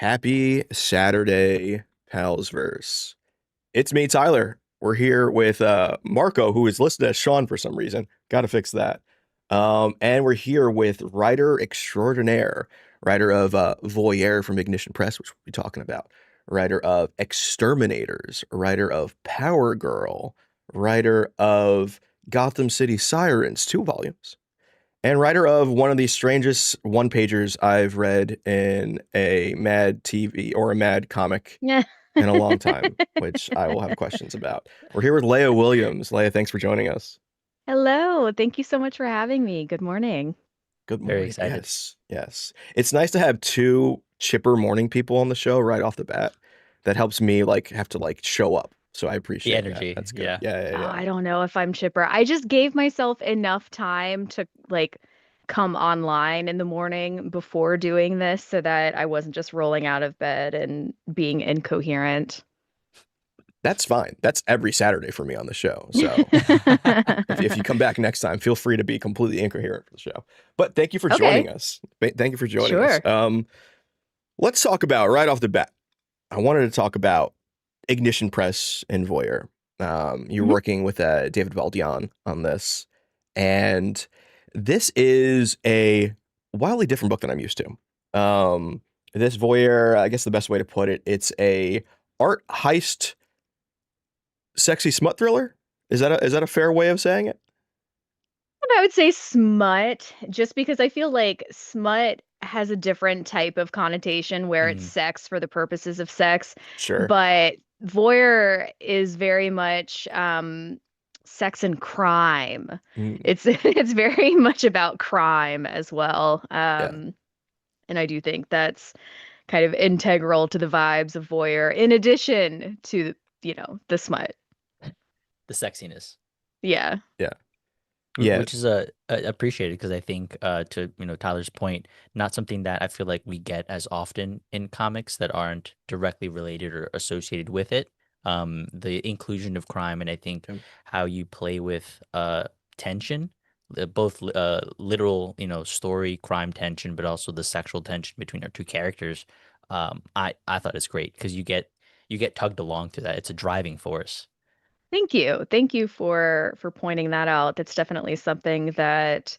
Happy Saturday, Palsverse. It's me, Tyler. We're here with Marco, who is listed as Sean for some reason. Got to fix that. And we're here with writer extraordinaire, writer of Voyeur from Ignition Press, which we'll be talking about, writer of X-Terminators, writer of Power Girl, writer of Gotham City Sirens, 2 volumes, and writer of one of the strangest one-pagers I've read in a Mad TV or a Mad comic Yeah. in a long time, which I will have questions about. We're here with Leah Williams. Leah, thanks for joining us. Hello. Thank you so much for having me. Good morning. Good Very morning. excited. Yes, yes. It's nice to have two chipper morning people on the show right off the bat. That helps me have to show up. So I The appreciate that. energy, That's good. yeah. Yeah, yeah, Oh, yeah. I don't know if I'm chipper. I just gave myself enough time to come online in the morning before doing this so that I wasn't just rolling out of bed and being incoherent. That's fine. That's every Saturday for me on the show. So if you come back next time, feel free to be completely incoherent for the show. But thank you for Okay, joining us. Thank you for joining us. sure. Let's talk about right off the bat. I wanted to talk about Ignition Press and Voyer. You're Mhm. working with David Valdian on this, and this is a wildly different book than I'm used to. This Voyer, I guess the best way to put it, it's a art heist, sexy smut thriller. Is that a fair way of saying it? I would say smut, just because I feel like smut has a different type of connotation where it's Mm, sex for the purposes of sex, Sure. but voyeur is very much sex and crime. Mm, It's very much about crime as well. yeah. And I do think that's kind of integral to the vibes of voyeur, in addition to, the smut. the sexiness, Yeah. Yeah. Yeah. which is appreciated because I think to Tyler's point, not something that I feel like we get as often in comics that aren't directly related or associated with it. The inclusion of crime, and I think Yeah. how you play with tension, both literal story crime tension, but also the sexual tension between our two characters. I thought it's great because you get tugged along through that. It's a driving force. Thank you. Thank you for pointing that out. That's definitely something that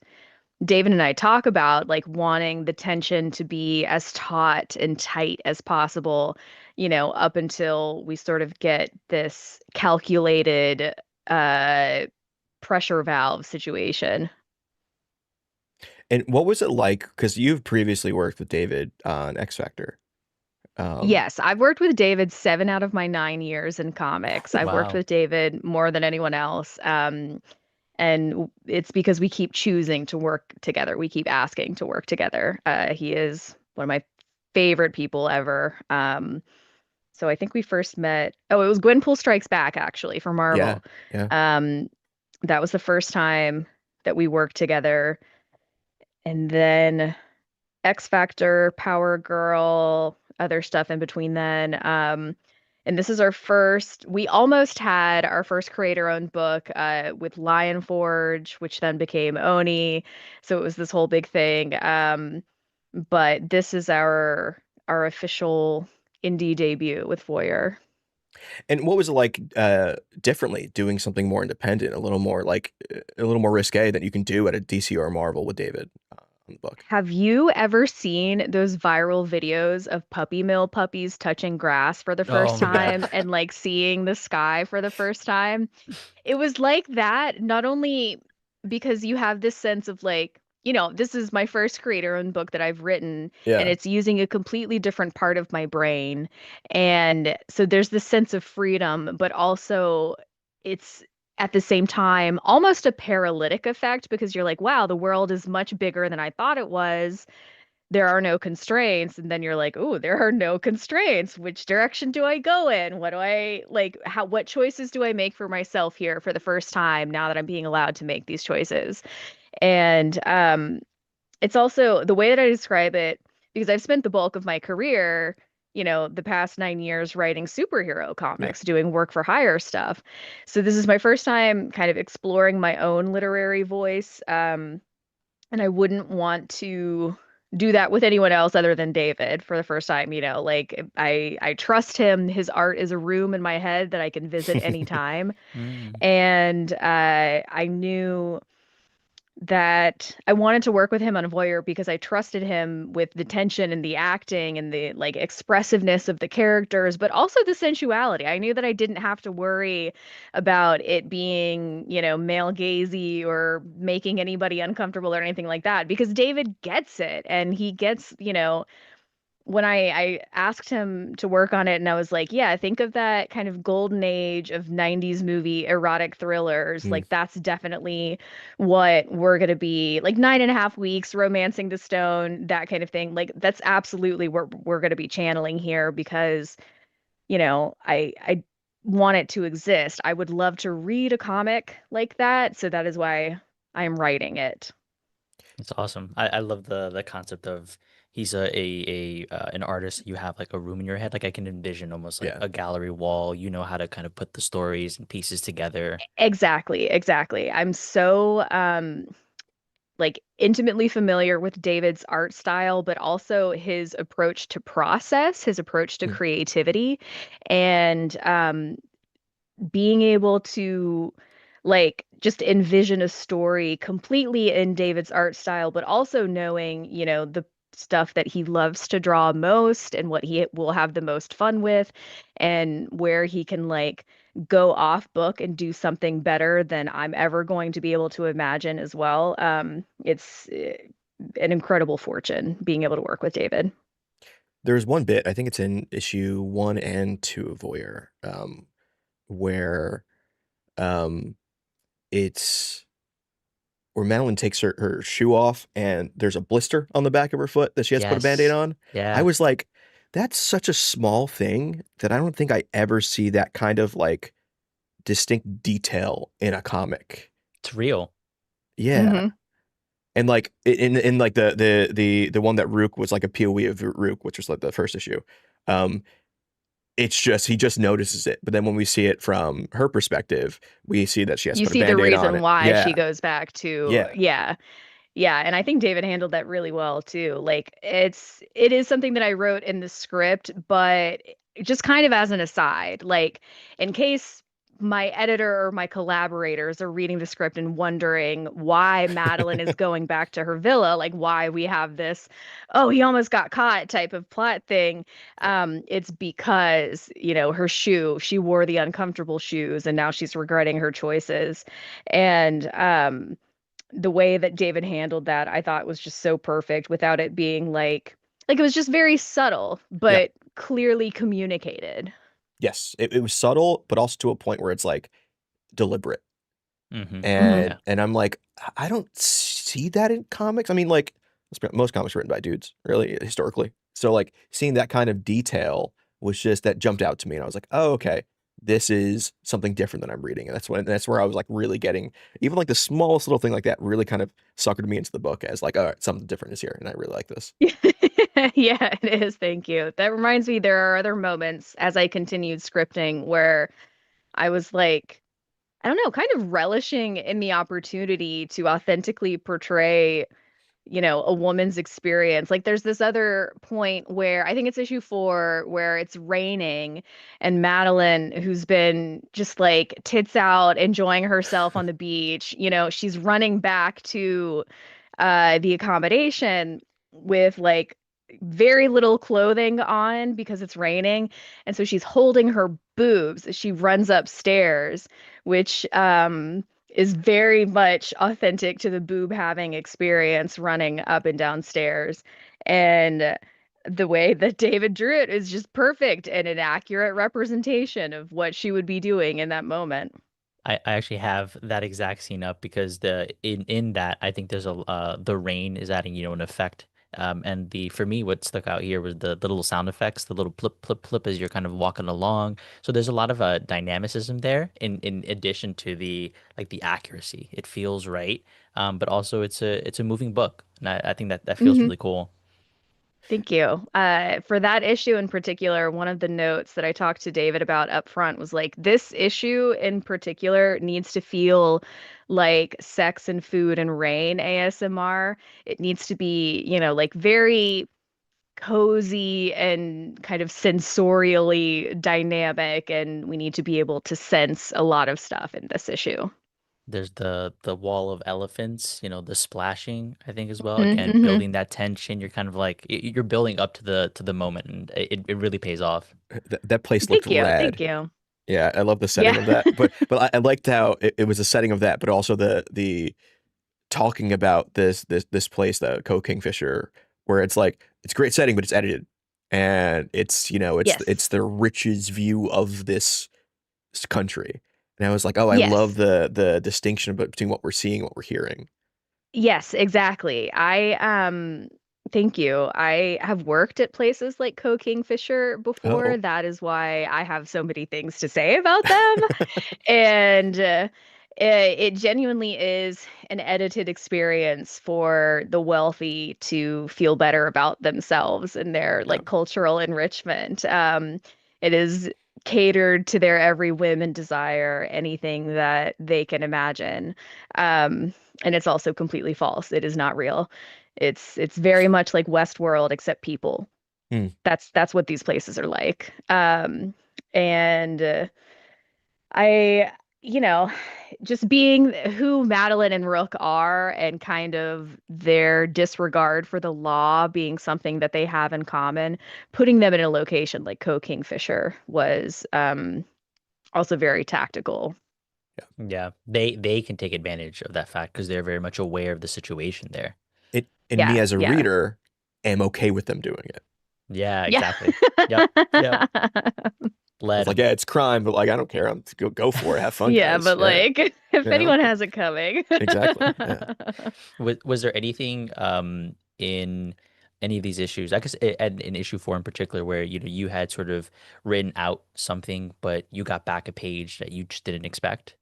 David and I talk about, like wanting the tension to be as taut and tight as possible, up until we sort of get this calculated uh pressure valve situation. And what was it like? Because you've previously worked with David on X Factor. Um, Yes, I've worked with David 7 out of my 9 years in comics. I've worked Wow. with David more than anyone else. And it's because we keep choosing to work together. We keep asking to work together. He is one of my favorite people ever. So I think we first met. Oh, it was Gwenpool Strikes Back actually for yeah, Marvel. yeah. Um, that was the first time that we worked together, and then X Factor, Power Girl, other stuff in between then. And this is our first, we almost had our first creator-owned book with Lion Forge, which then became Oni. So it was this whole big thing. But this is our official indie debut with Voyeur. And what was it like differently doing something more independent, a little more risque that you can do at a DC or a Marvel with David on the book? Have you ever seen those viral videos of puppy mill puppies touching grass for the first Oh man. time and like seeing the sky for the first time? It was like that, not only because you have this sense of like, this is my first creator-owned book that I've written, and Yeah. it's using a completely different part of my brain. And so there's this sense of freedom, but also it's at the same time almost a paralytic effect because you're like, wow, the world is much bigger than I thought it was. There are no constraints. And then you're like, oh, there are no constraints. Which direction do I go in? What do I like? What choices do I make for myself here for the first time now that I'm being allowed to make these choices? And it's also the way that I describe it, because I've spent the bulk of my career, the past 9 years writing superhero Yeah. comics, doing work for hire stuff. So this is my first time kind of exploring my own literary voice. And I wouldn't want to do that with anyone else other than David for the first time, like I trust him. His art is a room in my head that I can visit anytime. Mm. And I knew that I wanted to work with him on Voyeur because I trusted him with the tension and the acting and the like expressiveness of the characters, but also the sensuality. I knew that I didn't have to worry about it being, male gazy or making anybody uncomfortable or anything like that because David gets it and he gets, when I asked him to work on it and I was like, yeah, think of that kind of golden age of 90s movie erotic thrillers. Mm. Like that's definitely what we're gonna be like 9.5 weeks, romancing the stone, that kind of thing. Like that's absolutely what we're gonna be channeling here because, I want it to exist. I would love to read a comic like that, so that is why I am writing it. It's awesome. I love the concept of he's an artist. You have like a room in your head. Like I can envision almost like Yeah. a gallery wall. You know how to kind of put the stories and pieces together. Exactly, exactly. I'm so like intimately familiar with David's art style, but also his approach to process, his approach to Mm. creativity, and being able to like just envision a story completely in David's art style, but also knowing, the stuff that he loves to draw most and what he will have the most fun with and where he can like go off book and do something better than I'm ever going to be able to imagine as well. It's an incredible fortune being able to work with David. There's one bit, I think it's in issue 1 and 2 of Voyer, where um, it's where Madeline takes her shoe off and there's a blister on the back of her foot that she has to put a band-aid Yes. on. I Yeah. was like, that's such a small thing that I don't think I ever see that kind of like distinct detail in a comic. It's real. Yeah. Hmm. And like in like the one that Rook was like a POV of Rook, which was like the first issue. Um, it's just he just notices it, but then when we see it from her perspective, we see that she has to You put a see the band-aid on reason it. why she Yeah, goes back to, yeah, yeah. Yeah, and I think David handled that really well too. Like it is something that I wrote in the script, but just kind of as an aside, like in case my editor or my collaborators are reading the script and wondering why Madeline is going back to her villa, like why we have this, oh, he almost got caught type of plot thing. It's because, her shoe, she wore the uncomfortable shoes and now she's regretting her choices. And the way that David handled that, I thought was just so perfect without it being like it was just very subtle, yeah. but clearly communicated. Yes, it was subtle, but also to a point where it's like deliberate. Mm-hmm. Hmm. And Yeah. and I'm like, I don't see that in comics. I mean, like most comics are written by dudes, really, historically. So like seeing that kind of detail was just that jumped out to me, and I was like, oh, okay, this is something different than I'm reading, and that's where I was like really getting even like the smallest little thing like that really kind of suckered me into the book as like, all right, something different is here, and I really like this. Yeah, it is. Thank you. That reminds me, there are other moments as I continued scripting where I was like, I don't know, kind of relishing in the opportunity to authentically portray a woman's experience. Like there's this other point where I think it's issue 4 where it's raining and Madeline, who's been just like tits out, enjoying herself on the beach, she's running back to the accommodation with like very little clothing on because it's raining. And so she's holding her boobs as she runs upstairs, which is very much authentic to the boob having experience running up and down stairs. And the way that David drew it is just perfect and an accurate representation of what she would be doing in that moment. I actually have that exact scene up because in that I think there's a the rain is adding an effect. And the for me what stuck out here was the little sound effects, the little plip plip plip as you're kind of walking along. So there's a lot of dynamicism there in addition to the like the accuracy. It feels right. But also it's a moving book. And I think that feels Hmm. really cool. Thank you. For that issue in particular, one of the notes that I talked to David about up front was like, this issue in particular needs to feel like Sex and Food and Rain ASMR. It needs to be, like very cozy and kind of sensorially dynamic, and we need to be able to sense a lot of stuff in this issue. There's the wall of elephants, the splashing, I think as well. Again, Mm-hmm. building that tension. You're kind of like you're building up to the moment, and it really pays off. That place looked Thank you. Thank rad. you. Yeah, I love the setting Yeah. of that. But I liked how it was a setting of that, but also the talking about this place, the Co Kingfisher, where it's like it's a great setting, but it's edited, and it's it's Yes. the richest view of this country. And I was like, oh, I love Yes. the distinction between what we're seeing and what we're hearing. Yes, exactly. Thank you. I have worked at places like Co Kingfisher before. Oh, That is why I have so many things to say about them. And it genuinely is an edited experience for the wealthy to feel better about themselves and their yeah. like cultural enrichment. It is catered to their every whim and desire, anything that they can imagine. And it's also completely false. It is not real. It's very much like Westworld, except people. Hmm. That's what these places are like. And I, you know, just being who Madeline and Rook are and kind of their disregard for the law being something that they have in common, putting them in a location like Co Kingfisher was also very tactical. Yeah, they can take advantage of that fact because they're very much aware of the situation there. It and me Yeah, as a yeah, reader am okay with them doing it. Yeah, yeah. exactly. Yep, yep. It's Let like, 'em. yeah, it's crime, but like I don't care. I'm go for it. Have fun, Yeah, guys. but Yeah, like if yeah, anyone has it coming. exactly. Yeah. Was there anything in any of these issues, I guess at in issue 4 in particular, where you had sort of written out something, but you got back a page that you just didn't expect,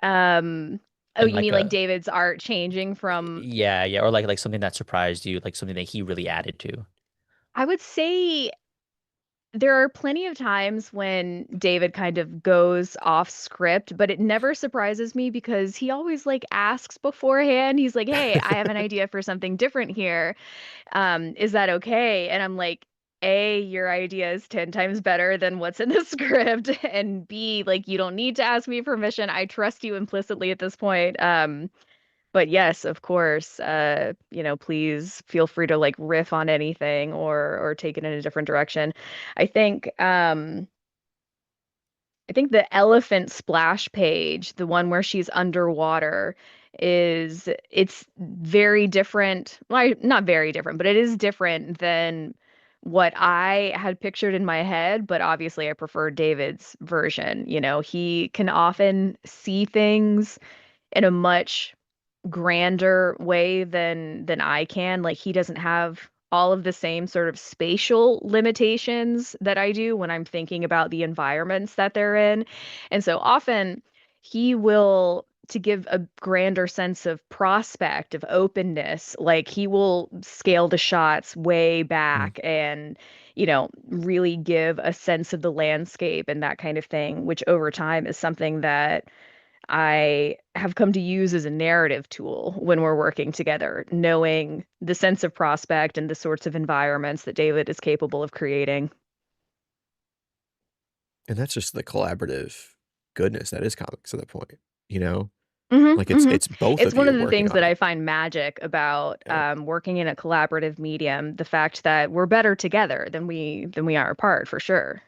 Um, oh, and you like mean like a David's art changing from, yeah, yeah, or like something that surprised you, like something that he really added to. I would say there are plenty of times when David kind of goes off script, but it never surprises me because he always like asks beforehand. He's like, "Hey, I have an idea for something different here. Is that okay?" And I'm like, A, your idea is 10 times better than what's in the script. And B, like, you don't need to ask me permission. I trust you implicitly at this point. But yes, of course, please feel free to like riff on anything or take it in a different direction. I think um I think the elephant splash page, the one where she's underwater, it's very different. Well, not very different, but it is different than what I had pictured in my head, but obviously I prefer David's version. He can often see things in a much grander way than I can. Like he doesn't have all of the same sort of spatial limitations that I do when I'm thinking about the environments that they're in. And so often he will, to give a grander sense of prospect, of openness, like he will scale the shots way Mm. back and really give a sense of the landscape and that kind of thing, which over time is something that I have come to use as a narrative tool when we're working together, knowing the sense of prospect and the sorts of environments that David is capable of creating. And that's just the collaborative goodness that is comics at that point. You know, Hmm. like Hmm. it's both It's of one you of the working things on that it. I find magic about Yeah. working in a collaborative medium, the fact that we're better together than we are apart, for sure.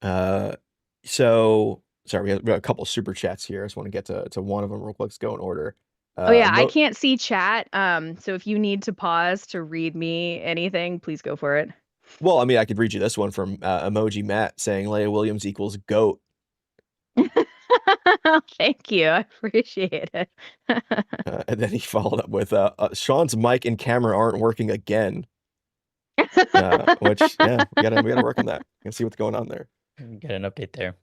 Uh, so sorry, we have a couple super chats here. I just want to get to one of them real quick. Let's go in order. Oh yeah, I Mo can't see chat. So if you need to pause to read me anything, please go for it. Well, I mean, I could read you this one from Emoji Matt saying Leia Williams equals GOAT. Thank you. I appreciate it. And then he followed up with Sean's mic and camera aren't working again. Which yeah, we gotta work on that and see what's going on there. Get an update there.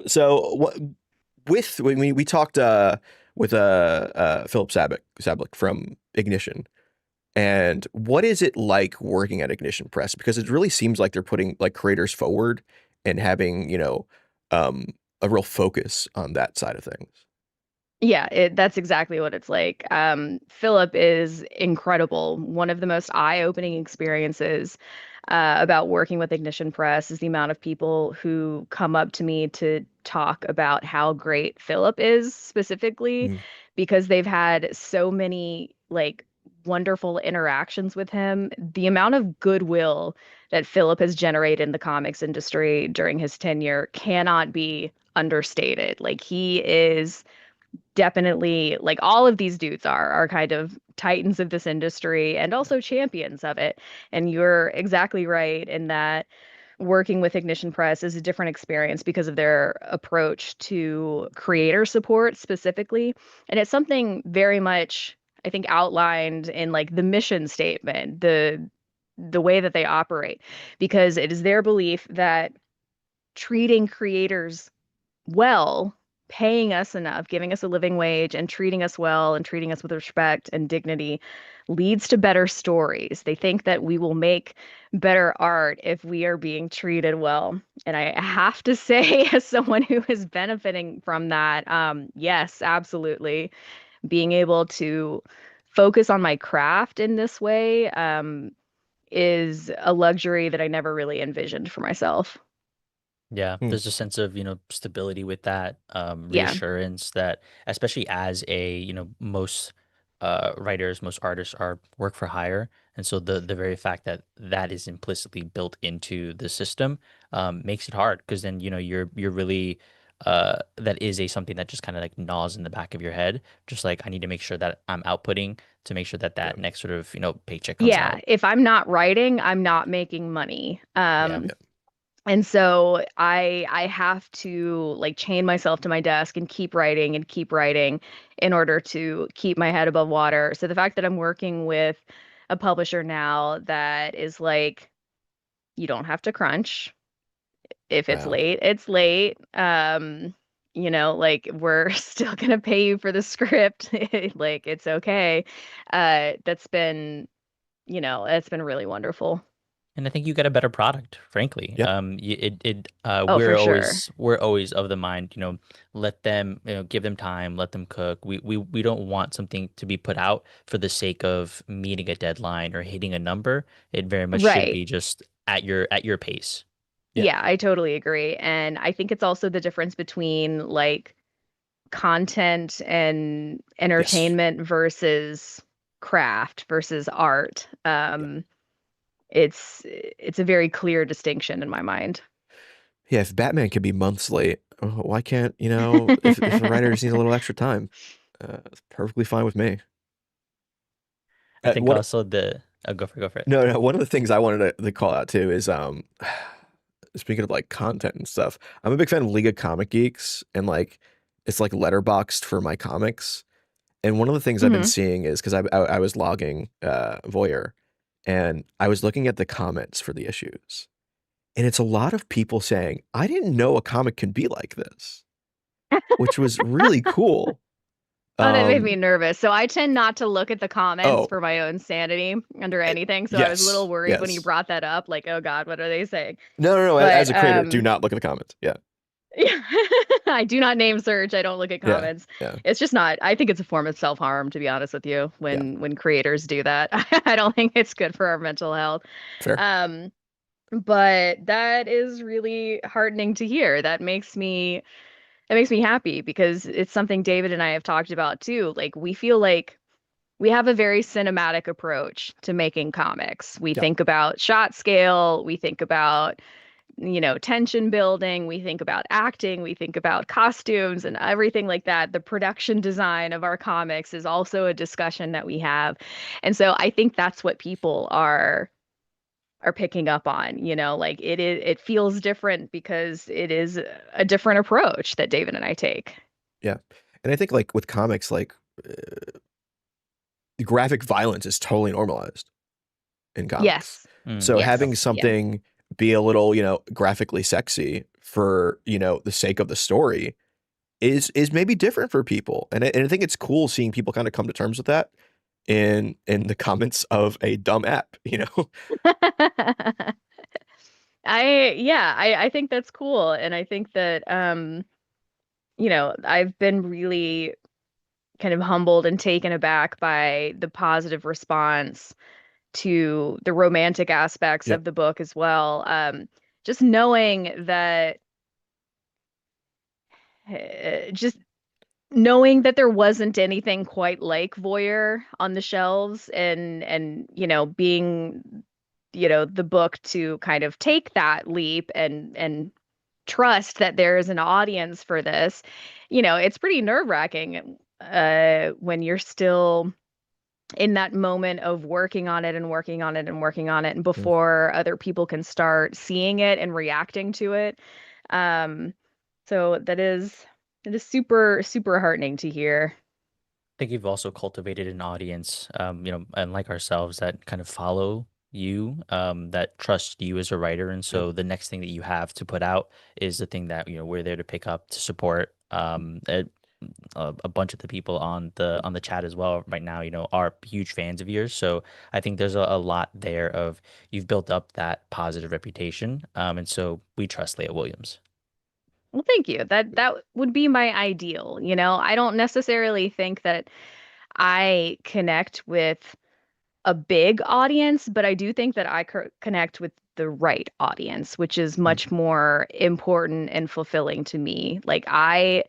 So what with when we talked with Philip Sablick from Ignition. And what is it like working at Ignition Press? Because it really seems like they're putting like creators forward and having, um, a real focus on that side of things. Yeah, that's exactly what it's like. Philip is incredible. One of the most eye-opening experiences about working with Ignition Press is the amount of people who come up to me to talk about how great Philip is specifically, Mm. because they've had so many like wonderful interactions with him. The amount of goodwill that Philip has generated in the comics industry during his tenure cannot be understated. Like he is definitely, like all of these dudes are kind of titans of this industry and also champions of it. And you're exactly right in that working with Ignition Press is a different experience because of their approach to creator support specifically. And it's something very much, I think, outlined in like the mission statement, the way that they operate, because it is their belief that treating creators well, paying us enough, giving us a living wage, and treating us well and treating us with respect and dignity leads to better stories. They think that we will make better art if we are being treated well. And I have to say, as someone who is benefiting from that, yes, absolutely. Being able to focus on my craft in this way, is a luxury that I never really envisioned for myself. Yeah, Hmm. there's a sense of, stability with that, Yeah. reassurance that, especially as most writers, most artists are work for hire. And so the very fact that that is implicitly built into the system makes it hard, because then, you're really, that is something that just kind of like gnaws in the back of your head. Just like, I need to make sure that I'm outputting to make sure that Yeah. that next sort of, paycheck comes Yeah, out. if I'm not writing, I'm not making money. Yeah. And so I have to like chain myself to my desk and keep writing in order to keep my head above water. So the fact that I'm working with a publisher now that is like, you don't have to crunch. If it's Wow. late, it's late. Like we're still gonna pay you for the script. Like it's okay. That's been, it's been really wonderful. And I think you get a better product, frankly. Yeah. Oh, for sure. We're always of the mind, let them, give them time, let them cook. We don't want something to be put out for the sake of meeting a deadline or hitting a number. It very much should Right. be just at your pace. Yeah. Yeah, I totally agree. And I think it's also the difference between like content and Yes. entertainment versus craft versus art. Yeah. It's a very clear distinction in my mind. Yeah. If Batman can be months late, why can't, if a writer just needs a little extra time, it's perfectly fine with me. I think What also go for it. No, no. One of the things I wanted to call out too is speaking of like content and stuff, I'm a big fan of League of Comic Geeks and like it's like letterboxed for my comics. And one of the things I've been Hmm. seeing is because I was logging Voyer and I was looking at the comments for the issues. And it's a lot of people saying, I didn't know a comic could be like this, which was really cool. Oh, that made me Um, nervous. So I tend not to look at the comments oh, for my own sanity under anything. So I was a little yes, worried when you yes. brought that up, like, oh God, what are they saying? No, no, no. As But a creator, do not look at the comments. Yeah, yeah, I do not name search. I don't look at yeah, comments. yeah, It's just not. I think it's a form of self-harm, to be honest with you, yeah. when creators do that. I don't think it's good for our mental health. Fair. Um, but that is really heartening to hear. That makes me happy because it's something David and I have talked about too. Like we feel like we have a very cinematic approach to making comics. We Yeah, think about shot scale, we think about tension building, we think about acting, we think about costumes and everything like that. The production design of our comics is also a discussion that we have. And so I think that's what people are picking up on, like it feels different because it is a different approach that David and I take. yeah. And I think like with comics, like graphic violence is totally normalized in comics. Yes. So Yes. Yep. having Yeah. something be a little, graphically sexy for, the sake of the story is maybe different for people. And I think it's cool seeing people kind of come to terms with that in the comments of a dumb app, you know? I think that's cool. And I think that I've been really kind of humbled and taken aback by the positive response to the romantic aspects Yep. of the book as well. Just knowing that just knowing that there wasn't anything quite like Voyeur on the shelves and being the book to kind of take that leap and trust that there is an audience for this. It's pretty nerve-wracking when you're still in that moment of working on it and working on it and working on it and Mm. before other people can start seeing it and reacting to it. Um, so that is super, super heartening to hear. I think you've also cultivated an audience, and like ourselves, that kind of follow you, that trust you as a writer. And Yep. so the next thing that you have to put out is the thing that, we're there to pick up, to support. A bunch of the people on the chat as well right now, are huge fans of yours. So I think there's a lot there of you've built up that positive reputation. And so we trust Leah Williams. Well, thank you. That would be my ideal. I don't necessarily think that I connect with a big audience, but I do think that I connect with the right audience, which is Mm. much more important and fulfilling to me. Like I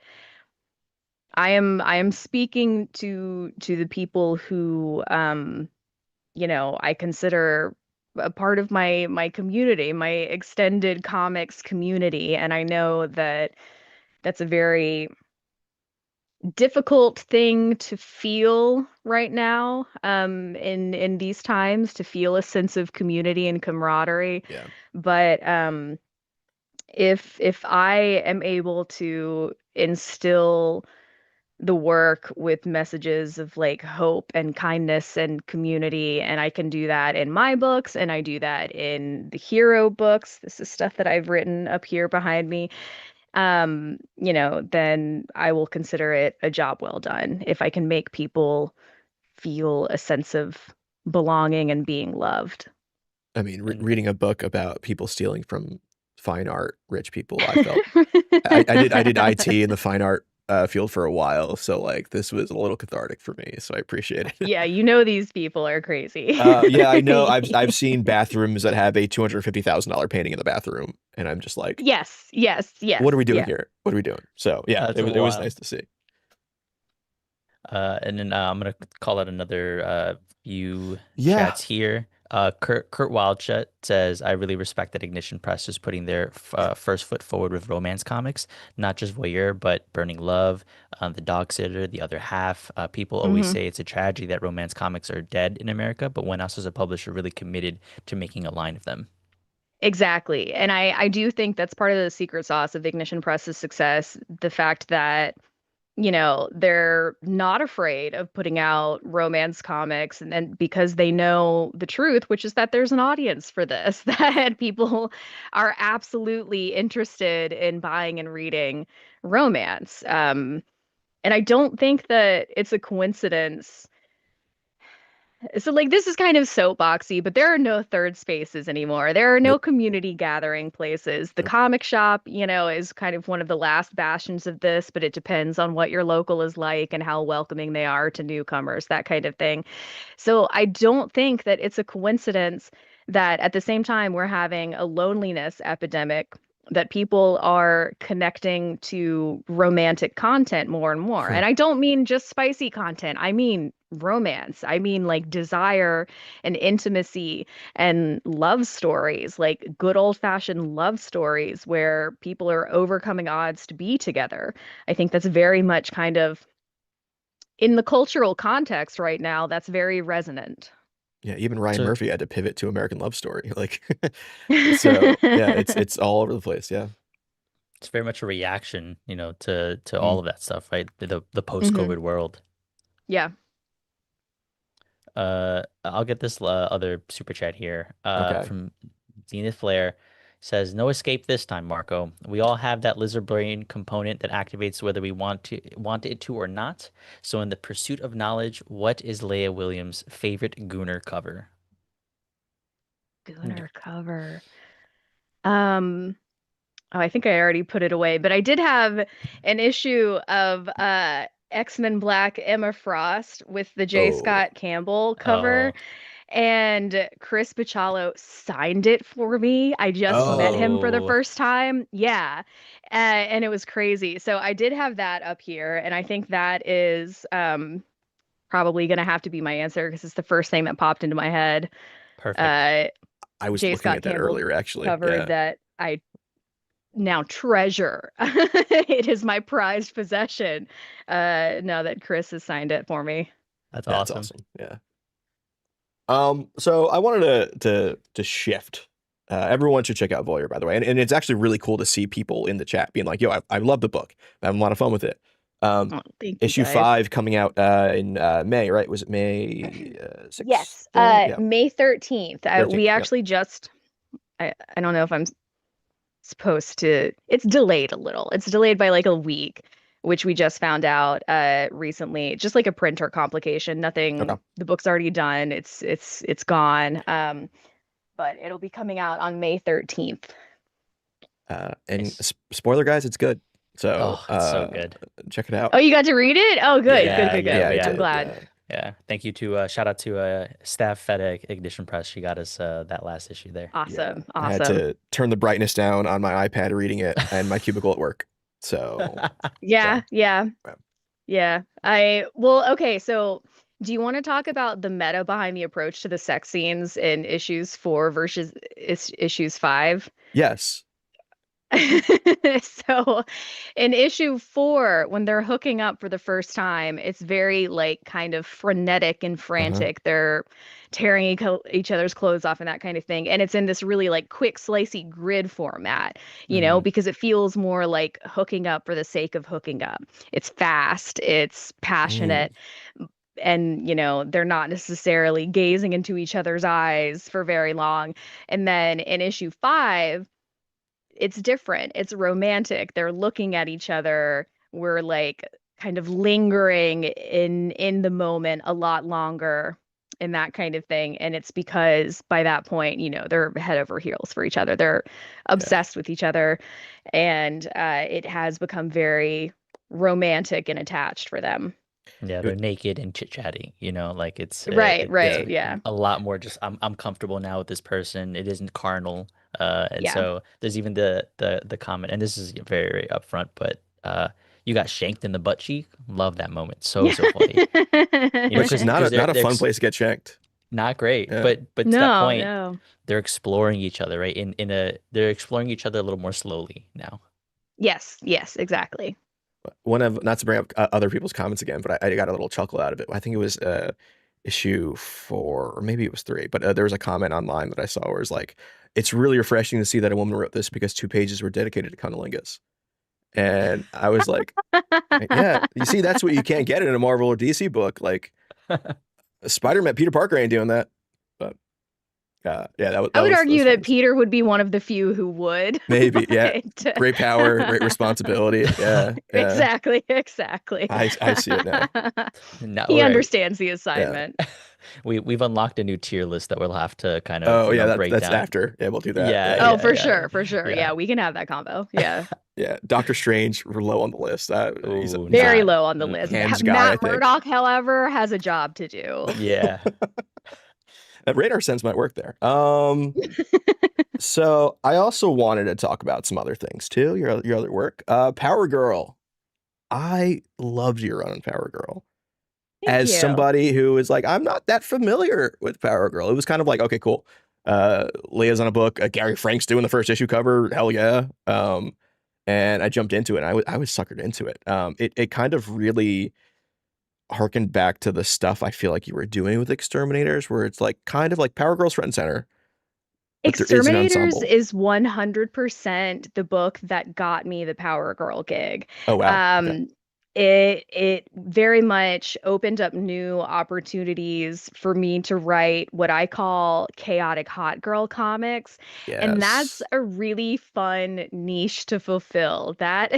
am speaking to the people who I consider a part of my community, my extended comics community, and I know that that's a very difficult thing to feel right now in these times, to feel a sense of community and camaraderie. Yeah. But if I am able to instill the work with messages of like hope and kindness and community, and I can do that in my books and I do that in the hero books, this is stuff that I've written up here behind me, then I will consider it a job well done if I can make people feel a sense of belonging and being loved. I mean, And reading a book about people stealing from fine art, rich people, I felt I did IT in the fine art field for a while, so like this was a little cathartic for me, so I appreciate it. Yeah, these people are crazy. Yeah, I know. I've seen bathrooms that have a $250,000 painting in the bathroom, and I'm just like, Yes, yes, yes, what are we doing yeah. here? What are we doing? So yeah, that's it was wild. nice to see. And then I'm gonna call out another few Yeah, chats here. Kurt Wildchat says, "I really respect that Ignition Press is putting their first foot forward with romance comics, not just Voyeur, but Burning Love, The Dog Sitter, The Other Half. People always Hmm. say it's a tragedy that romance comics are dead in America, but when us as a publisher really committed to making a line of them." Exactly. And I do think that's part of the secret sauce of Ignition Press's success, the fact that they're not afraid of putting out romance comics and then because they know the truth, which is that there's an audience for this, that people are absolutely interested in buying and reading romance. And I don't think that it's a coincidence. So, like, this is kind of soapboxy, but there are no third spaces anymore. There are no nope. community gathering places. The Nope. comic shop, is kind of one of the last bastions of this, but it depends on what your local is like and how welcoming they are to newcomers, that kind of thing. So, I don't think that it's a coincidence that at the same time we're having a loneliness epidemic, that people are connecting to romantic content more and more. And I don't mean just spicy content. I mean romance. I mean like desire and intimacy and love stories, like good old-fashioned love stories where people are overcoming odds to be together. I think that's very much kind of in the cultural context right now, that's very resonant. Yeah, even Ryan So Murphy had to pivot to American Love Story. Like, so yeah, it's all over the place. Yeah. it's very much a reaction, to Mm. all of that stuff, right? The Hmm. post-COVID world. Yeah. I'll get this other super chat here Okay. from Zenith Flair. Says, no escape this time, Marco. We all have that lizard brain component that activates whether we want it to or not. So in the pursuit of knowledge, what is Leah Williams' favorite Gooner cover? Gooner cover. Oh, I think I already put it away, but I did have an issue of X-Men Black Emma Frost with the J. Oh, Scott Campbell cover, Oh, and Chris Bachalo signed it for me. I just met him for the oh, first time. Yeah. And it was crazy. So I did have that up here, and I think that is probably going to have to be my answer because it's the first thing that popped into my head. perfect. Uh, I was J. looking Scott at that Campbell earlier, actually. cover Yeah, that I now treasure. It is my prized possession. Now that Chris has signed it for me. That's that's awesome. awesome. Yeah. So I wanted to shift. Everyone should check out Voyer, by the way, and it's actually really cool to see people in the chat being like, "Yo, I love the book. I'm having a lot of fun with it." Oh, thank you Issue guys. 5 coming out in May, right? Was it May 6th? Yes, Yeah, May 13th. 13th. We Yep. actually just I don't know if I'm supposed to. It's delayed a little. It's delayed by like a week, which we just found out recently. Just like a printer complication. Nothing. Okay. The book's already done. It's gone. But it'll be coming out on May 13th. And Nice. spoiler, guys, it's good. So Oh, it's so good. check it out. Oh, you got to read it? Oh, good, Yeah, good, good, yeah, good. I yeah. I'm did. glad. Yeah. Yeah. Thank you to shout out to staff at Ignition Press. She got us that last issue there. Awesome, I had awesome. to turn the brightness down on my iPad reading it and my cubicle at work. So Yeah, So, yeah, yeah. yeah. Okay, so do you want to talk about the meta behind the approach to the sex scenes in issues 4 versus issues 5? yes. So in issue 4, when they're hooking up for the first time, it's very like kind of frenetic and frantic. They're tearing each other's clothes off and that kind of thing. And it's in this really like quick, slicey grid format, Mhm. because it feels more like hooking up for the sake of hooking up. It's fast, it's passionate, and they're not necessarily gazing into each other's eyes for very long. And then in issue 5, it's different. It's romantic. They're looking at each other. We're like kind of lingering in the moment a lot longer and that kind of thing. And it's because by that point, they're head over heels for each other. They're obsessed with each other, and it has become very romantic and attached for them. Yeah, they're naked and chit-chatting, like it's Right, yeah. a lot more just I'm comfortable now with this person. It isn't carnal. And Yeah. so there's even the comment, and this is very, very upfront, but you got shanked in the butt cheek. Love that moment. So funny. Which is not a they're fun place to get shanked. not great, Yeah. but to that No, point, no. they're exploring each other, right? They're exploring each other a little more slowly now. Yes, exactly. One of, not to bring up other people's comments again, but I got a little chuckle out of it. I think it was issue 4 or maybe it was 3, but there was a comment online that I saw where it's like, it's really refreshing to see that a woman wrote this because 2 pages were dedicated to cunnilingus. And I was like, yeah, you see, that's what you can't get in a Marvel or DC book. Like Spider-Man, Peter Parker ain't doing that. But yeah, that I would was argue that fun. Peter would be one of the few who would. Maybe, yeah. Great power, great responsibility. Yeah. Exactly. I see it now. No, He right. understands the assignment. We've unlocked a new tier list that we'll have to kind of Oh yeah, break that's down. after. Yeah, we'll do that. Yeah, Oh, yeah, for yeah. sure. Yeah. Yeah, we can have that combo. Yeah. Yeah, Doctor Strange, we're low on the list. He's Ooh, Very not- low on the list. Hands guy, I Matt think. Murdock, however, has a job to do. Yeah. That radar sense might work there. So I also wanted to talk about some other things too. Your other work, Power Girl. I loved your run on Power Girl. Thank As you. somebody who is like, I'm not that familiar with Power Girl. It was kind of like, okay, cool. Leah's on a book. Gary Frank's doing the first issue cover. Hell yeah. And I jumped into it. And I was suckered into it. It kind of really harkened back to the stuff I feel like you were doing with X-Terminators, where it's like kind of like Power Girl's front and center. But there is an X-Terminators ensemble. is 100% the book that got me the Power Girl gig. Oh wow. Okay. it very much opened up new opportunities for me to write what I call chaotic hot girl comics. And that's Yes. a really fun niche to fulfill. That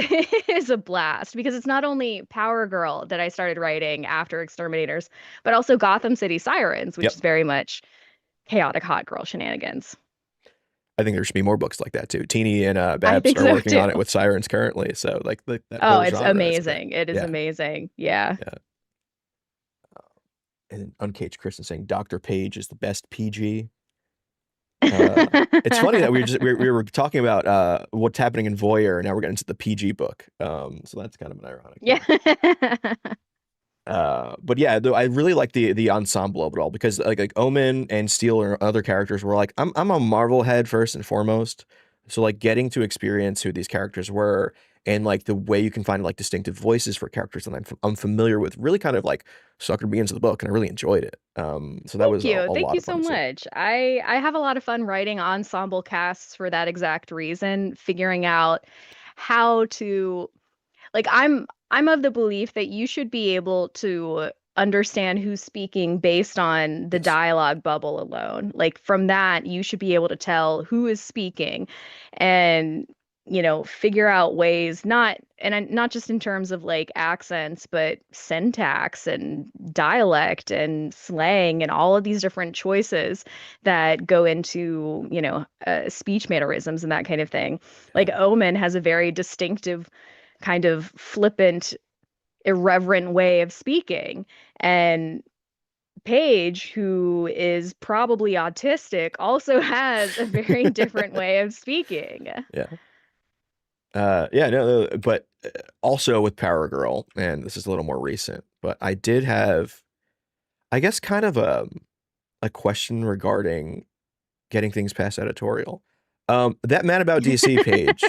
is a blast because it's not only Power Girl that I started writing after Exterminators, but also Gotham City Sirens, which Yep. is very much chaotic hot girl shenanigans. I think there should be more books like that too. Teeny and I Babs think are so working too. on it with Sirens currently. So like that Oh, whole it's genre is a thing. amazing. It is Yeah. amazing. Yeah. Yeah. And Uncaged Kristen saying Dr. Page is the best PG. It's funny that we were talking about what's happening in Voyeur, and now we're getting into the PG book. So that's kind of an ironic Yeah. thing. But yeah, though I really like the ensemble of it all because like Omen and Steel or other characters were like I'm a Marvel head first and foremost. So like getting to experience who these characters were and like the way you can find like distinctive voices for characters that I'm familiar with really kind of like suckered me into the book and I really enjoyed it. So that Thank was a you. Thank lot you of so fun to see. much. I have a lot of fun writing ensemble casts for that exact reason, figuring out how to like I'm of the belief that you should be able to understand who's speaking based on the Yes. dialogue bubble alone. Like from that, you should be able to tell who is speaking and figure out ways not just in terms of like accents, but syntax and dialect and slang and all of these different choices that go into, speech mannerisms and that kind of thing. Yeah. Like Omen has a very distinctive kind of flippant, irreverent way of speaking. And Paige, who is probably autistic, also has a very different way of speaking. Yeah. Yeah, no, but also with Power Girl, and this is a little more recent, but I did have, I guess, kind of a question regarding getting things past editorial. That Mad About DC page,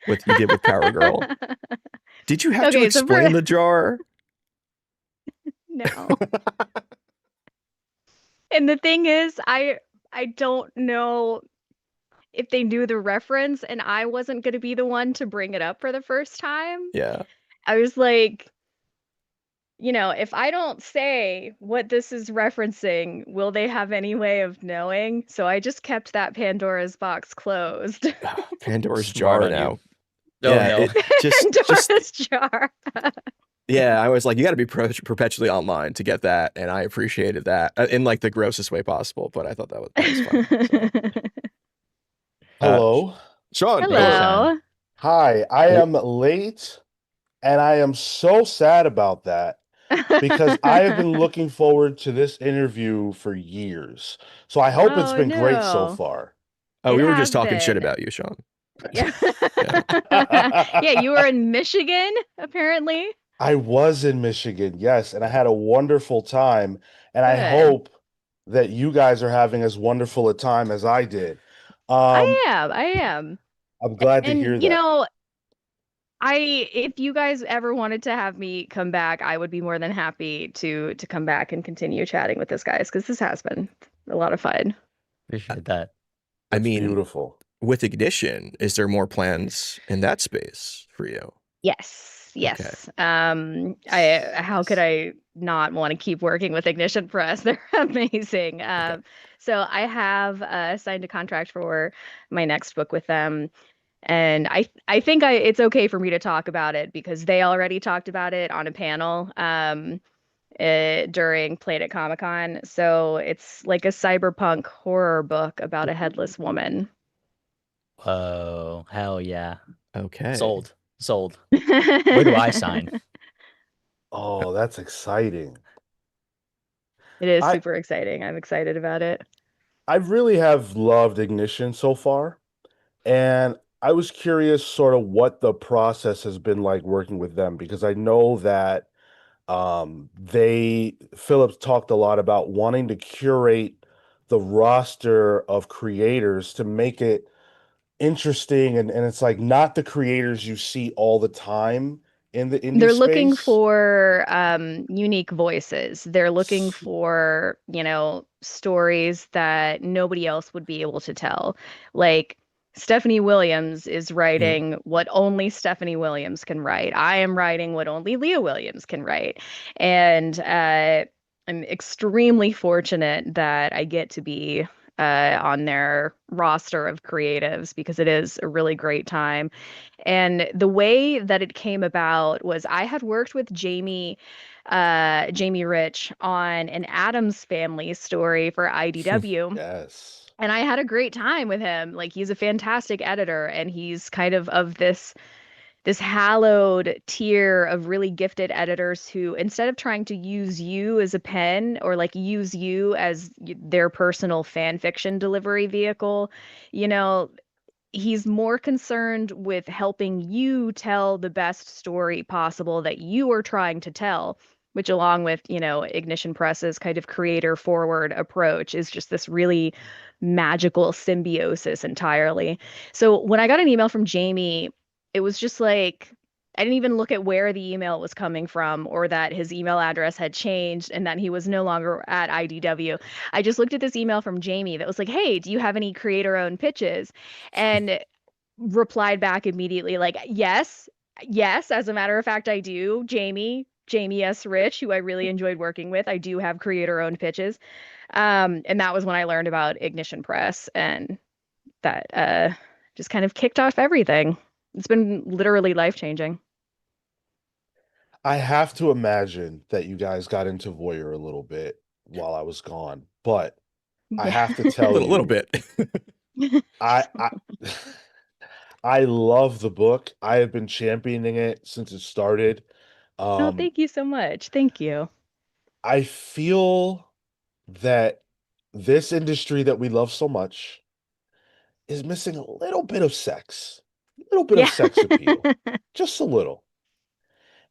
what you did with Power Girl, did you have to Okay, so for explain the jar? no. And the thing is, I don't know if they knew the reference, and I wasn't going to be the one to bring it up for the first time. Yeah. I was like, if I don't say what this is referencing, will they have any way of knowing? So I just kept that Pandora's box closed. Pandora's Smart jar on you. now. Oh Yeah, no. it just Pandora's jar. yeah, I was like, you got to be perpetually online to get that, and I appreciated that in like the grossest way possible. But I thought that was funny. So. Hello. Sean, Hey, hello. Hello. Hi. I am late and I am so sad about that because I have been looking forward to this interview for years. So I hope it's Oh been great so no. far. Oh, It we were just has talking shit been. about you, Sean. Yeah. Yeah. Yeah, you were in Michigan, apparently. I was in Michigan, yes, and I had a wonderful time. And I Good. hope that you guys are having as wonderful a time as I did. Um, I am. I'm glad to hear And that. if you guys ever wanted to have me come back, I would be more than happy to come back and continue chatting with this guys because this has been a lot of fun. Appreciate that. I That's mean, beautiful. with Ignition, is there more plans in that space for you? Yes, yes. I how could I not want to keep working with Ignition Press? They're amazing. Okay. So I have signed a contract for my next book with them. And I think it's okay for me to talk about it because they already talked about it on a panel during Played at Comic-Con. So it's like a cyberpunk horror book about a headless woman. Whoa, hell yeah. Okay. Sold. Sold. Where do I sign? Oh, that's exciting. It is I super exciting. I'm excited about it. I really have loved Ignition so far, and I was curious sort of what the process has been like working with them because I know that Phillips talked a lot about wanting to curate the roster of creators to make it interesting and it's like not the creators you see all the time in the indie They're looking space. for unique voices. They're looking S- for, stories that nobody else would be able to tell. Like Stephanie Williams is writing what only Stephanie Williams can write. I am writing what only Leah Williams can write. And I'm extremely fortunate that I get to be on their roster of creatives because it is a really great time. And the way that it came about was I had worked with Jamie Rich on an Addams Family story for IDW. Yes. And I had a great time with him. Like he's a fantastic editor and he's kind of this hallowed tier of really gifted editors who instead of trying to use you as a pen or like use you as their personal fan fiction delivery vehicle, you know, he's more concerned with helping you tell the best story possible that you are trying to tell, which along with, you know, Ignition Press's kind of creator forward approach is just this really magical symbiosis entirely. So when I got an email from Jamie, it was just like I didn't even look at where the email was coming from or that his email address had changed and that he was no longer at IDW. I just looked at this email from Jamie that was like, "Hey, do you have any creator-owned pitches?" And replied back immediately like, "Yes. Yes, as a matter of fact, I do. Jamie S. Rich, who I really enjoyed working with. I do have creator-owned pitches." And that was when I learned about Ignition Press and that just kind of kicked off everything. It's been literally life-changing. I have to imagine that you guys got into Voyeur a little bit while I was gone, but I Yeah. have to A tell little you, bit. I I love the book. I have been championing it since it started. Oh, Um, thank you so much. Thank you. I feel that this industry that we love so much is missing a little bit of sex, a little bit of Yeah. sex appeal, just a little.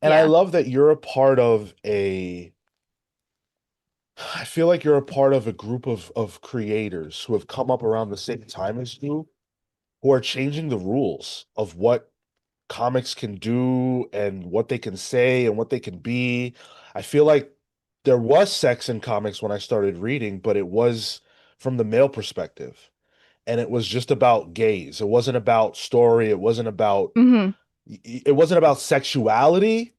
And I Yeah. love that you're a part of I feel like you're a part of a group of creators who have come up around the same time as you, who are changing the rules of what comics can do and what they can say and what they can be. I feel like there was sex in comics when I started reading, but it was from the male perspective. And it was just about gaze. It wasn't about story. Hmm. It wasn't about sexuality.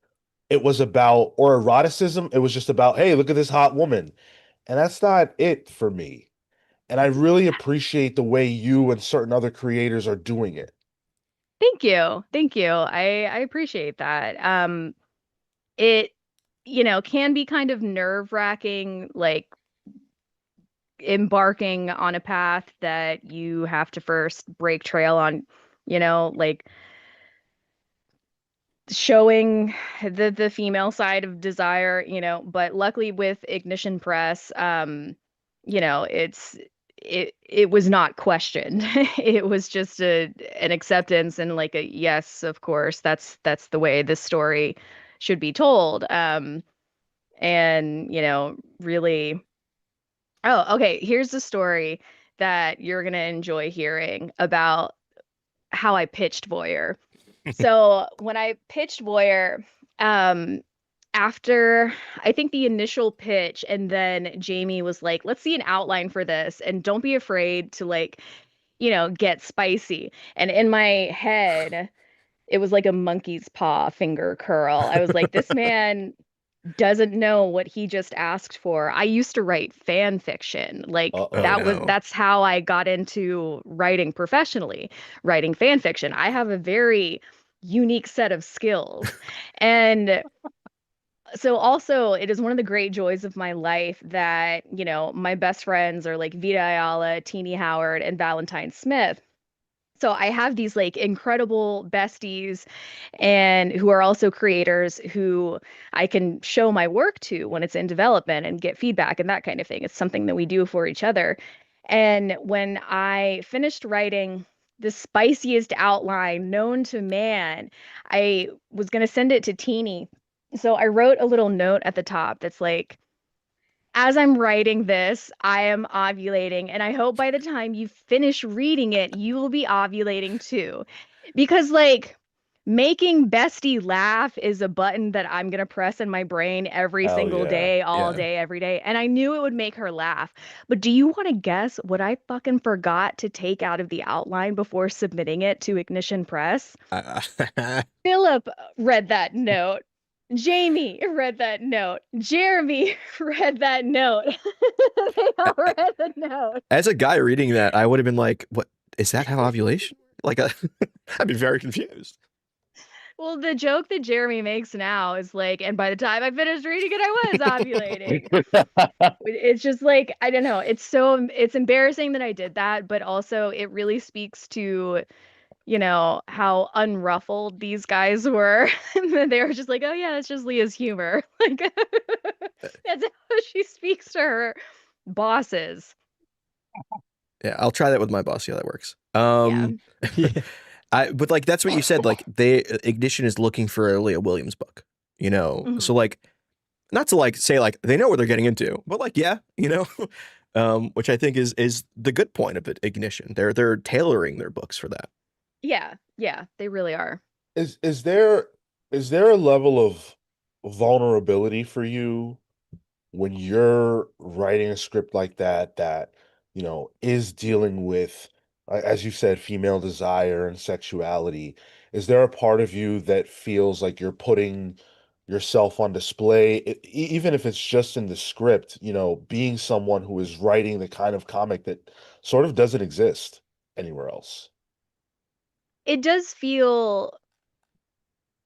It was about or eroticism. It was just about, hey, look at this hot woman. And that's not it for me. And I really appreciate the way you and certain other creators are doing it. Thank you. Thank you. I appreciate that. It, you know, can be kind of nerve-wracking, like embarking on a path that you have to first break trail on, you know, like showing the female side of desire, you know, but luckily with Ignition Press, you know, it was not questioned. It was just an acceptance and like a yes, of course, that's the way this story should be told. And you know, really, oh, okay, here's the story that you're gonna enjoy hearing about how I pitched Voyeur. So when I pitched Voyeur, um, after I think the initial pitch, and then Jamie was like, "Let's see an outline for this, and don't be afraid to like, you know, get spicy." And in my head, it was like a monkey's paw finger curl. I was like, "This man doesn't know what he just asked for." I used to write fan fiction. Like Oh Uh-oh. no. that's how I got into writing professionally, writing fan fiction. I have a very unique set of skills. And so also it is one of the great joys of my life that, you know, my best friends are like Vita Ayala, Teenie Howard, and Valentine Smith. So I have these like incredible besties and who are also creators who I can show my work to when it's in development and get feedback and that kind of thing. It's something that we do for each other. And when I finished writing the spiciest outline known to man, I was going to send it to Teeny. So I wrote a little note at the top that's like, as I'm writing this, I am ovulating, and I hope by the time you finish reading it, you will be ovulating too. Because, like, Making Bestie laugh is a button that I'm gonna press in my brain every Hell single yeah. day, all Yeah. day, every day. And I knew it would make her laugh. But do you want to guess what I fucking forgot to take out of the outline before submitting it to Ignition Press? Philip read that note. Jamie read that note. Jeremy read that note. They all read the note. As a guy reading that, I would have been like, "What is that? How ovulation?" Like, I'd be very confused. Well, the joke that Jeremy makes now is like, and by the time I finished reading it, I was ovulating. It's just like, I don't know. It's embarrassing that I did that, but also it really speaks to, how unruffled these guys were. They were just like, oh yeah, that's just Leah's humor. Like that's how she speaks to her bosses. Yeah, I'll try that with my boss. See how that works. Yeah. But like that's what you said. Like Ignition is looking for a Leah Williams book. Mhm. So like, not to like say like they know what they're getting into, but like yeah, which I think is the good point of it. Ignition. They're tailoring their books for that. Yeah, they really are. Is there a level of vulnerability for you when you're writing a script like that is dealing with, as you said, female desire and sexuality? Is there a part of you that feels like you're putting yourself on display, even if it's just in the script, being someone who is writing the kind of comic that sort of doesn't exist anywhere else? It does feel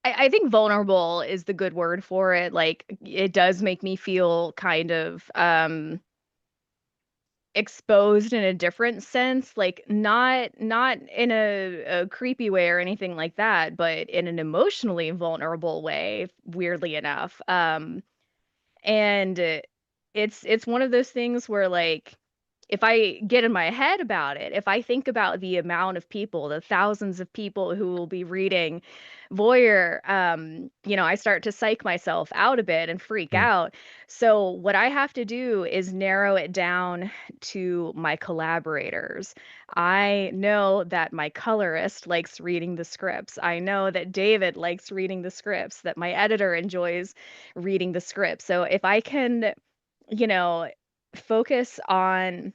I think vulnerable is the good word for it. Like it does make me feel kind of exposed in a different sense, like not in a creepy way or anything like that, but in an emotionally vulnerable way, weirdly enough. And it's one of those things where like if I get in my head about it, if I think about the amount of people, the thousands of people who will be reading Voyer, I start to psych myself out a bit and freak Mm. out. So what I have to do is narrow it down to my collaborators. I know that my colorist likes reading the scripts. I know that David likes reading the scripts, that my editor enjoys reading the script. So if I can, you know, focus on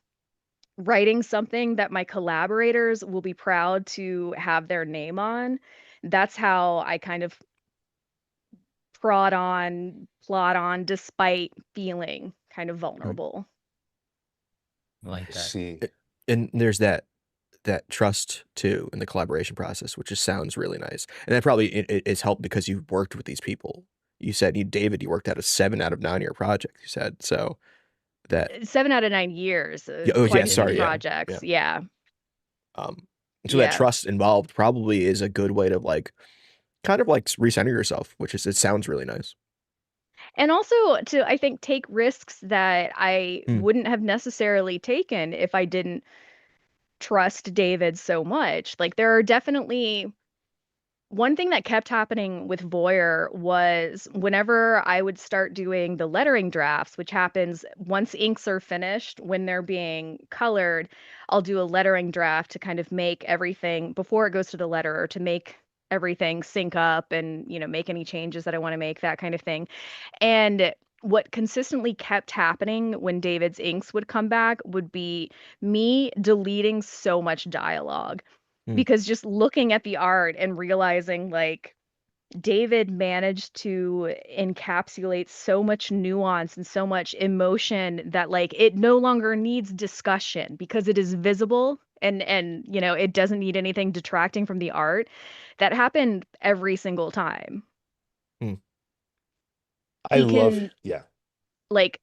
writing something that my collaborators will be proud to have their name on, that's how I kind of plot on despite feeling kind of Mm. vulnerable. Like I that. see. And there's that trust too in the collaboration process, which just sounds really nice. And that probably is helped because you've worked with these people. You said David, you worked out a 7 out of 9 year project. You said so that. 7 out of 9 years, Yeah, oh yeah, quite a few sorry, yeah, projects. yeah. Yeah. So that Yeah. trust involved probably is a good way to like kind of like recenter yourself, which is it sounds really nice. And also to, I think, take risks that I Mm. wouldn't have necessarily taken if I didn't trust David so much. Like there are definitely one thing that kept happening with Voyer was whenever I would start doing the lettering drafts, which happens once inks are finished, when they're being colored, I'll do a lettering draft to kind of make everything before it goes to the letterer to make everything sync up and, make any changes that I want to make, that kind of thing. And what consistently kept happening when David's inks would come back would be me deleting so much dialogue Mm. because just looking at the art and realizing like David managed to encapsulate so much nuance and so much emotion that like it no longer needs discussion because it is visible and it doesn't need anything detracting from the art. That happened every single time. Mm. I He love, can yeah. like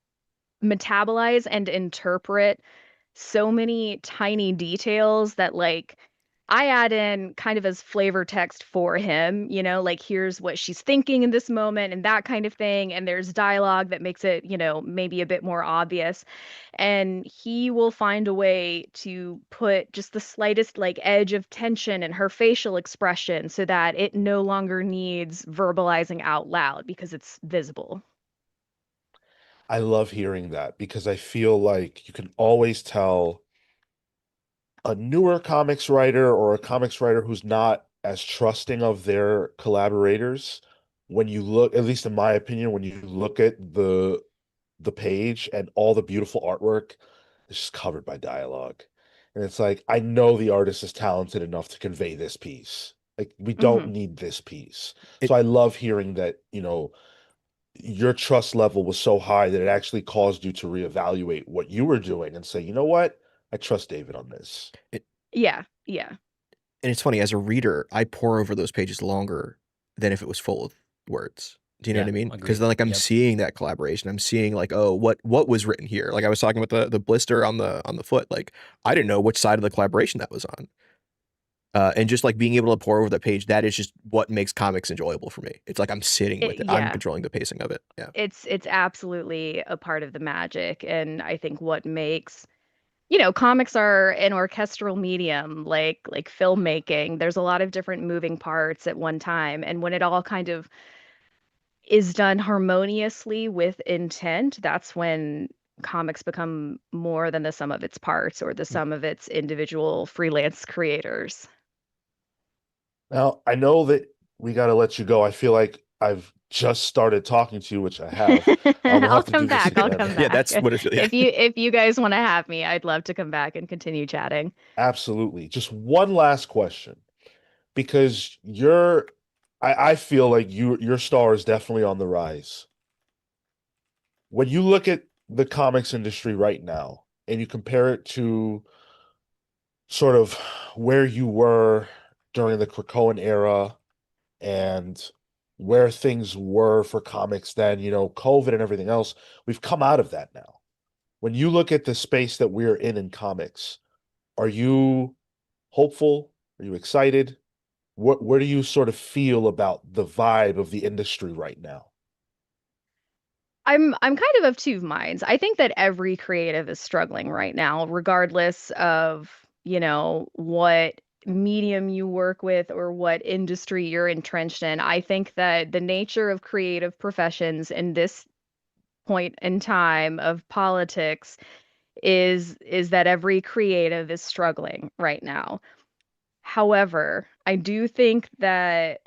metabolize and interpret so many tiny details that like I add in kind of as flavor text for him, like here's what she's thinking in this moment and that kind of thing. And there's dialogue that makes it, maybe a bit more obvious. And he will find a way to put just the slightest like edge of tension in her facial expression so that it no longer needs verbalizing out loud because it's visible. I love hearing that because I feel like you can always tell a newer comics writer or a comics writer who's not as trusting of their collaborators. When you look, at least in my opinion, when you look at the page and all the beautiful artwork, it's just covered by dialogue. And it's like, I know the artist is talented enough to convey this piece. Like, we don't need this piece. It- So I love hearing that, your trust level was so high that it actually caused you to reevaluate what you were doing and say, you know what? I trust David on this. Yeah. And it's funny, as a reader, I pore over those pages longer than if it was full of words. Do you know Yeah, what I mean? agreed. Because then, like, I'm Yep. seeing that collaboration. I'm seeing like, oh, what was written here? Like I was talking about the blister on the foot. Like, I didn't know which side of the collaboration that was on. And just like being able to pour over the page, that is just what makes comics enjoyable for me. It's like I'm sitting with it. I'm Yeah. controlling the pacing of it. Yeah. It's absolutely a part of the magic, and I think what makes comics are an orchestral medium, like filmmaking. There's a lot of different moving parts at one time, and when it all kind of is done harmoniously with intent, that's when comics become more than the sum of its parts or the sum of its individual freelance creators. Now, I know that we got to let you go. I feel like I've just started talking to you, which I have. We'll I'll have to do come this back. I'll again. come Yeah, back. that's what it feels. Yeah. If you guys want to have me, I'd love to come back and continue chatting. Absolutely. Just one last question, because I feel like your star is definitely on the rise. When you look at the comics industry right now and you compare it to sort of where you were during the Krakoan era and where things were for comics then, COVID and everything else, we've come out of that now. When you look at the space that we're in comics, are you hopeful? Are you excited? Where do you sort of feel about the vibe of the industry right now? I'm kind of two minds. I think that every creative is struggling right now, regardless of, what medium you work with or what industry you're entrenched in. I think that the nature of creative professions in this point in time of politics is that every creative is struggling right now. However, I do think that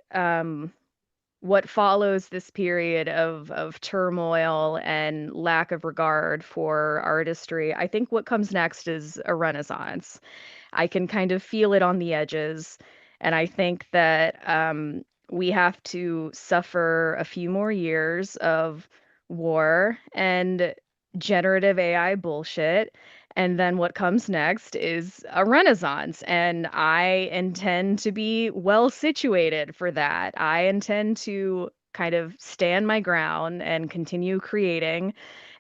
what follows this period of turmoil and lack of regard for artistry, I think what comes next is a renaissance. I can kind of feel it on the edges, and I think that we have to suffer a few more years of war and generative AI bullshit. And then what comes next is a renaissance. And I intend to be well situated for that. I intend to kind of stand my ground and continue creating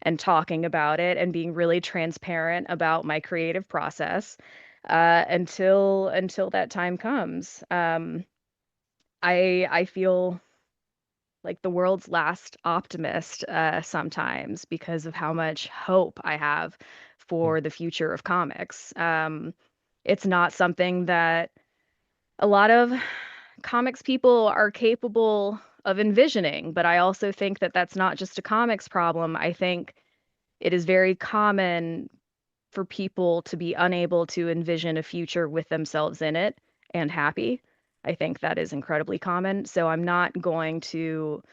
and talking about it and being really transparent about my creative process until that time comes. I feel like the world's last optimist sometimes because of how much hope I have for the future of comics. It's not something that a lot of comics people are capable of envisioning, but I also think that that's not just a comics problem. I think it is very common for people to be unable to envision a future with themselves in it and happy. I think that is incredibly common. So I'm not going to,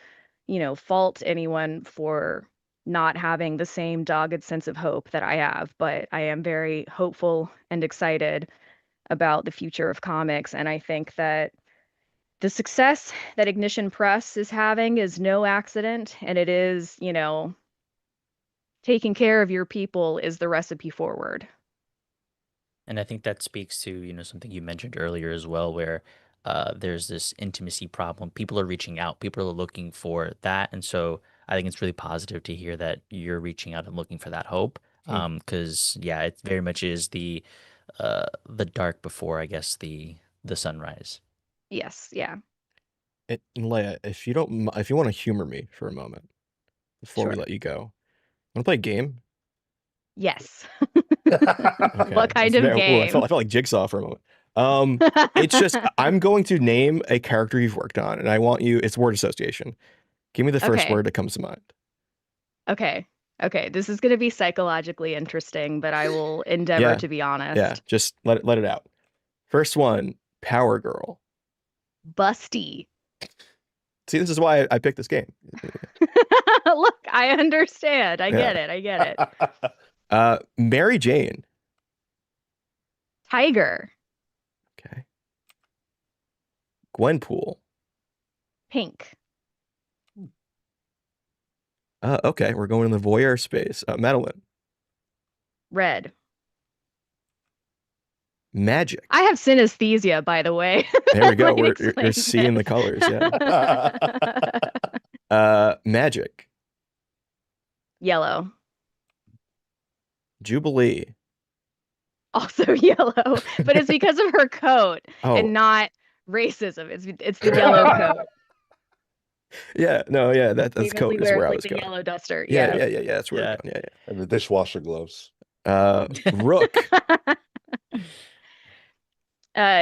fault anyone for not having the same dogged sense of hope that I have, but I am very hopeful and excited about the future of comics. And I think that the success that Ignition Press is having is no accident. And it is, taking care of your people is the recipe forward. And I think that speaks to, something you mentioned earlier as well, where there's this intimacy problem. People are reaching out, people are looking for that. And so I think it's really positive to hear that you're reaching out and looking for that hope. Because yeah, it very much is the dark before, I guess, the sunrise. Yes, yeah, And Leia, if you don't, if you want to humor me for a moment before we sure. let you go, want to play a game? Yes. Okay. What kind That's of very, ooh, I game? felt like Jigsaw for a moment. It's just I'm going to name a character you've worked on, and I want you. It's word association. Give me the first Okay. word that comes to mind. Okay. Okay. This is going to be psychologically interesting, but I will endeavor Yeah, to be yeah. honest. Just let it out. First one, Power Girl. Busty. See, this is why I picked this game. Look, I understand. I Yeah. get it. I get it. Mary Jane. Tiger. Okay. Gwenpool. Pink. Okay, we're going in the voyeur space. Madeline. Red. Magic. I have synesthesia, by the way. There we go. Might You're explain seeing the this. colors. Yeah. Magic. Yellow. Jubilee. Also yellow, but it's because of her coat Oh, and not racism. It's the yellow coat. yeah. No, yeah. That's Famously coat is wears where I like was the going. yellow duster. Yeah. Yeah. That's where Yeah. we're going. Yeah. And the dishwasher gloves. Rook.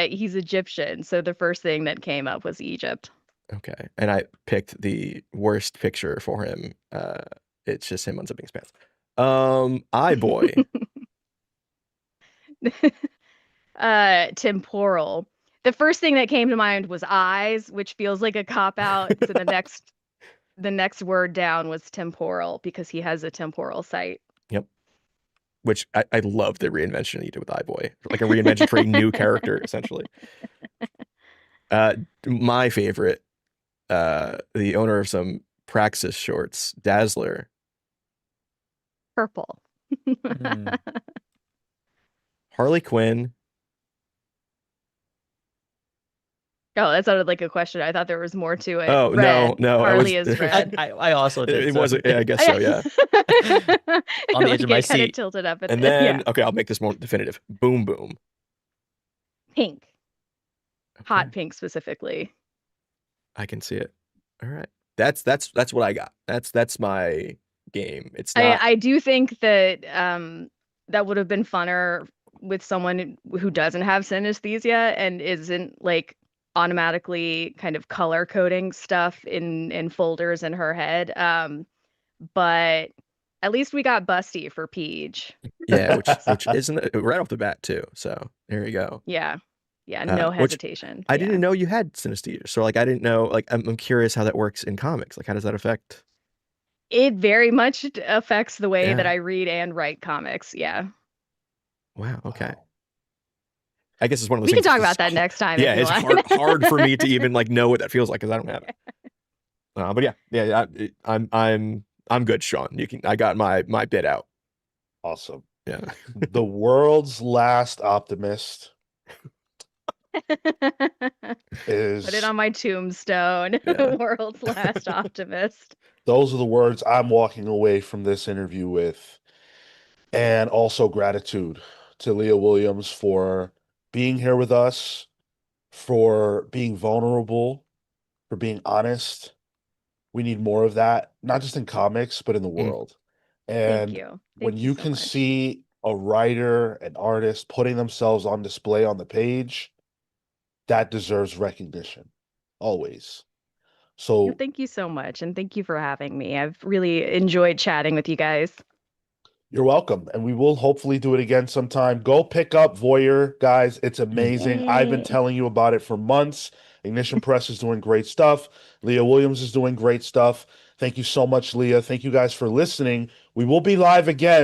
He's Egyptian, so the first thing that came up was Egypt. Okay. And I picked the worst picture for him. It's just him unzipping his pants. Eye boy. Temporal. The first thing that came to mind was eyes, which feels like a cop out. So the next word down was temporal because he has a temporal sight. Yep. Which I love the reinvention you did with Eye Boy. Like a reinvention for a new character, essentially. My favorite, the owner of some Praxis shorts, Dazzler. Purple. Mm. Harley Quinn. Oh, that sounded like a question. I thought there was more to it. Oh, Red. no, Harley was- is red. I also did. It so- wasn't. Yeah, I guess so. Yeah. On the edge of my Kind of seat. tilted up. And then, yeah. okay, I'll make this more definitive. Boom, boom. Pink. Hot Okay, pink specifically. I can see it. All right. That's what I got. That's my game. It's not. I do think that that would have been funner with someone who doesn't have synesthesia and isn't like automatically kind of color coding stuff in folders in her head. But at least we got Busty for Peach. Yeah, which isn't right off the bat too. So there you go. Yeah. Yeah, no which hesitation. I Yeah. didn't know you had synesthesia. So like I didn't know. Like I'm curious how that works in comics. Like how does that affect? It very much affects the way that Yeah. I read and write comics. Yeah. Wow. Okay. Wow. I guess it's one of those We can things. talk it's about that next time. Yeah, if you it's want. hard for me to even like know what that feels like because I don't have it. But yeah. I'm good, Sean. You can. I got my bit out. Awesome. Yeah. The world's last optimist is. Put it on my tombstone. Yeah. World's last optimist. Those are the words I'm walking away from this interview with. And also gratitude to Leah Williams for being here with us, for being vulnerable, for being honest. We need more of that, not just in comics, but in the world. And Thank you. when Thank you so can much. see a writer, an artist putting themselves on display on the page, that deserves recognition, always. So Thank you so much. And thank you for having me. I've really enjoyed chatting with you guys. you're welcome. And we will hopefully do it again sometime. Go pick up Voyeur, guys. It's amazing. I've been Yay. telling you about it for months. Ignition Press is doing great stuff. Leah Williams is doing great stuff. Thank you so much, Leah. Thank you guys for listening. We will be live again.